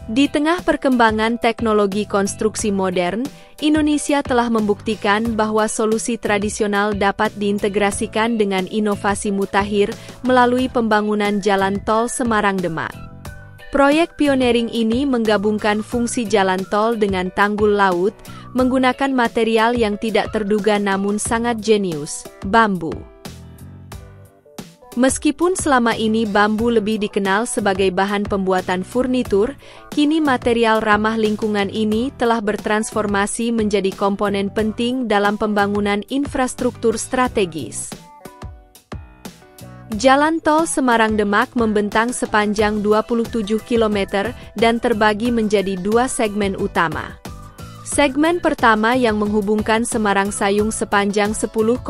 Di tengah perkembangan teknologi konstruksi modern, Indonesia telah membuktikan bahwa solusi tradisional dapat diintegrasikan dengan inovasi mutakhir melalui pembangunan Jalan Tol Semarang-Demak. Proyek pioneering ini menggabungkan fungsi jalan tol dengan tanggul laut, menggunakan material yang tidak terduga namun sangat jenius, bambu. Meskipun selama ini bambu lebih dikenal sebagai bahan pembuatan furnitur, kini material ramah lingkungan ini telah bertransformasi menjadi komponen penting dalam pembangunan infrastruktur strategis. Jalan Tol Semarang-Demak membentang sepanjang 27 km dan terbagi menjadi dua segmen utama. Segmen pertama yang menghubungkan Semarang-Sayung sepanjang 10,64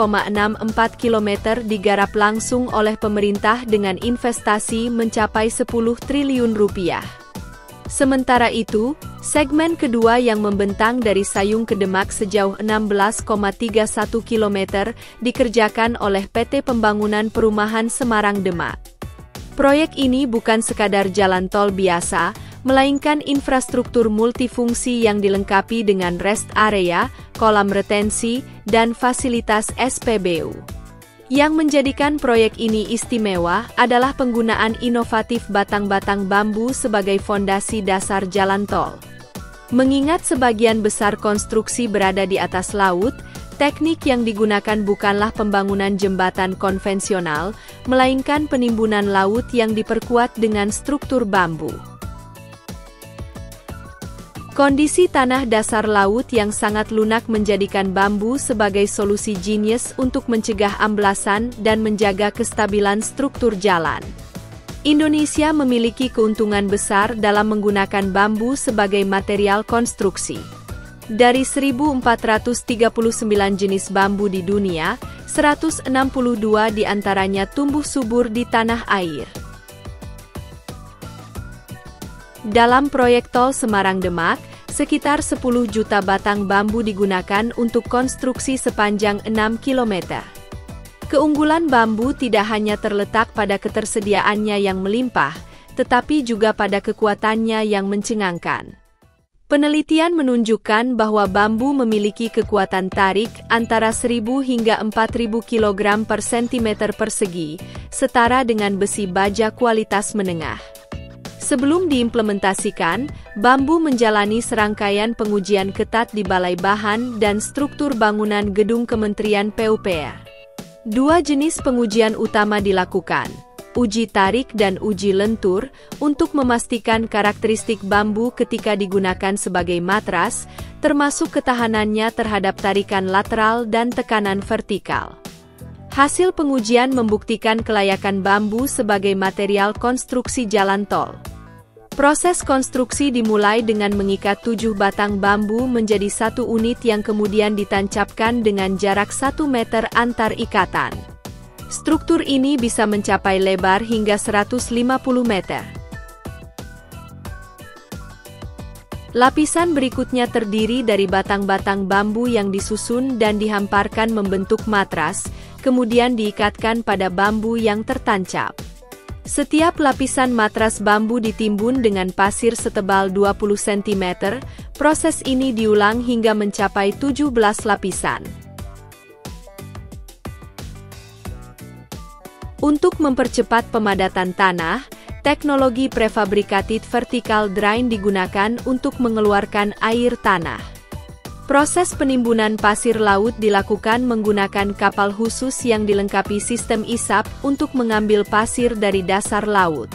km digarap langsung oleh pemerintah dengan investasi mencapai 10 triliun rupiah. Sementara itu, segmen kedua yang membentang dari Sayung ke Demak sejauh 16,31 km dikerjakan oleh PT Pembangunan Perumahan Semarang-Demak. Proyek ini bukan sekadar jalan tol biasa, melainkan infrastruktur multifungsi yang dilengkapi dengan rest area, kolam retensi, dan fasilitas SPBU. Yang menjadikan proyek ini istimewa adalah penggunaan inovatif batang-batang bambu sebagai fondasi dasar jalan tol. Mengingat sebagian besar konstruksi berada di atas laut, teknik yang digunakan bukanlah pembangunan jembatan konvensional, melainkan penimbunan laut yang diperkuat dengan struktur bambu. Kondisi tanah dasar laut yang sangat lunak menjadikan bambu sebagai solusi jenius untuk mencegah amblasan dan menjaga kestabilan struktur jalan. Indonesia memiliki keuntungan besar dalam menggunakan bambu sebagai material konstruksi. Dari 1.439 jenis bambu di dunia, 162 diantaranya tumbuh subur di tanah air. Dalam proyek tol Semarang-Demak, sekitar 10 juta batang bambu digunakan untuk konstruksi sepanjang 6 km. Keunggulan bambu tidak hanya terletak pada ketersediaannya yang melimpah, tetapi juga pada kekuatannya yang mencengangkan. Penelitian menunjukkan bahwa bambu memiliki kekuatan tarik antara 1.000 hingga 4.000 kg per cm persegi, setara dengan besi baja kualitas menengah. Sebelum diimplementasikan, bambu menjalani serangkaian pengujian ketat di Balai Bahan dan Struktur Bangunan Gedung Kementerian PUPR. Dua jenis pengujian utama dilakukan, uji tarik dan uji lentur, untuk memastikan karakteristik bambu ketika digunakan sebagai matras, termasuk ketahanannya terhadap tarikan lateral dan tekanan vertikal. Hasil pengujian membuktikan kelayakan bambu sebagai material konstruksi jalan tol. Proses konstruksi dimulai dengan mengikat 7 batang bambu menjadi satu unit yang kemudian ditancapkan dengan jarak 1 meter antar ikatan. Struktur ini bisa mencapai lebar hingga 150 meter. Lapisan berikutnya terdiri dari batang-batang bambu yang disusun dan dihamparkan membentuk matras, kemudian diikatkan pada bambu yang tertancap. Setiap lapisan matras bambu ditimbun dengan pasir setebal 20 cm, proses ini diulang hingga mencapai 17 lapisan. Untuk mempercepat pemadatan tanah, teknologi prefabricated vertical drain digunakan untuk mengeluarkan air tanah. Proses penimbunan pasir laut dilakukan menggunakan kapal khusus yang dilengkapi sistem isap untuk mengambil pasir dari dasar laut.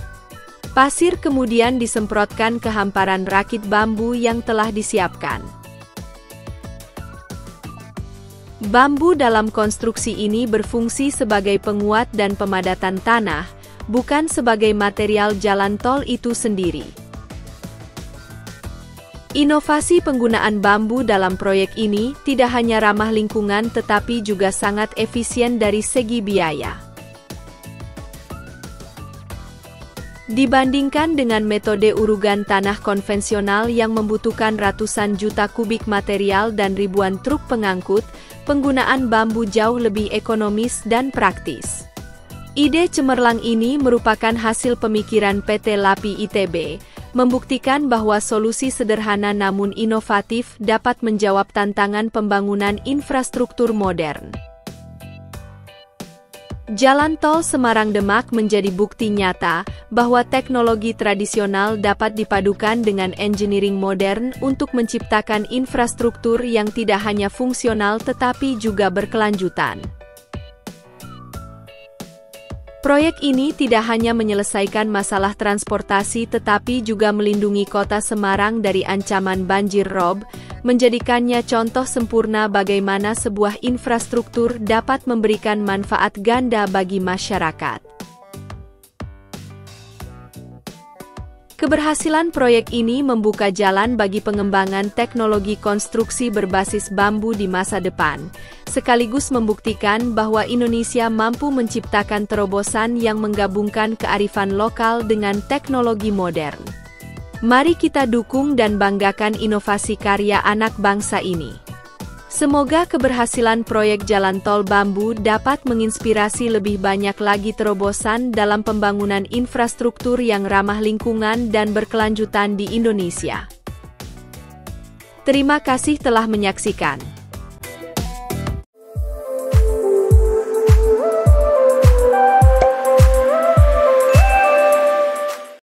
Pasir kemudian disemprotkan ke hamparan rakit bambu yang telah disiapkan. Bambu dalam konstruksi ini berfungsi sebagai penguat dan pemadatan tanah, bukan sebagai material jalan tol itu sendiri. Inovasi penggunaan bambu dalam proyek ini tidak hanya ramah lingkungan tetapi juga sangat efisien dari segi biaya. Dibandingkan dengan metode urugan tanah konvensional yang membutuhkan ratusan juta kubik material dan ribuan truk pengangkut, penggunaan bambu jauh lebih ekonomis dan praktis. Ide cemerlang ini merupakan hasil pemikiran PT LAPI ITB, membuktikan bahwa solusi sederhana namun inovatif dapat menjawab tantangan pembangunan infrastruktur modern. Jalan tol Semarang-Demak menjadi bukti nyata bahwa teknologi tradisional dapat dipadukan dengan engineering modern untuk menciptakan infrastruktur yang tidak hanya fungsional tetapi juga berkelanjutan. Proyek ini tidak hanya menyelesaikan masalah transportasi tetapi juga melindungi kota Semarang dari ancaman banjir rob, menjadikannya contoh sempurna bagaimana sebuah infrastruktur dapat memberikan manfaat ganda bagi masyarakat. Keberhasilan proyek ini membuka jalan bagi pengembangan teknologi konstruksi berbasis bambu di masa depan, sekaligus membuktikan bahwa Indonesia mampu menciptakan terobosan yang menggabungkan kearifan lokal dengan teknologi modern. Mari kita dukung dan banggakan inovasi karya anak bangsa ini. Semoga keberhasilan proyek jalan tol bambu dapat menginspirasi lebih banyak lagi terobosan dalam pembangunan infrastruktur yang ramah lingkungan dan berkelanjutan di Indonesia. Terima kasih telah menyaksikan.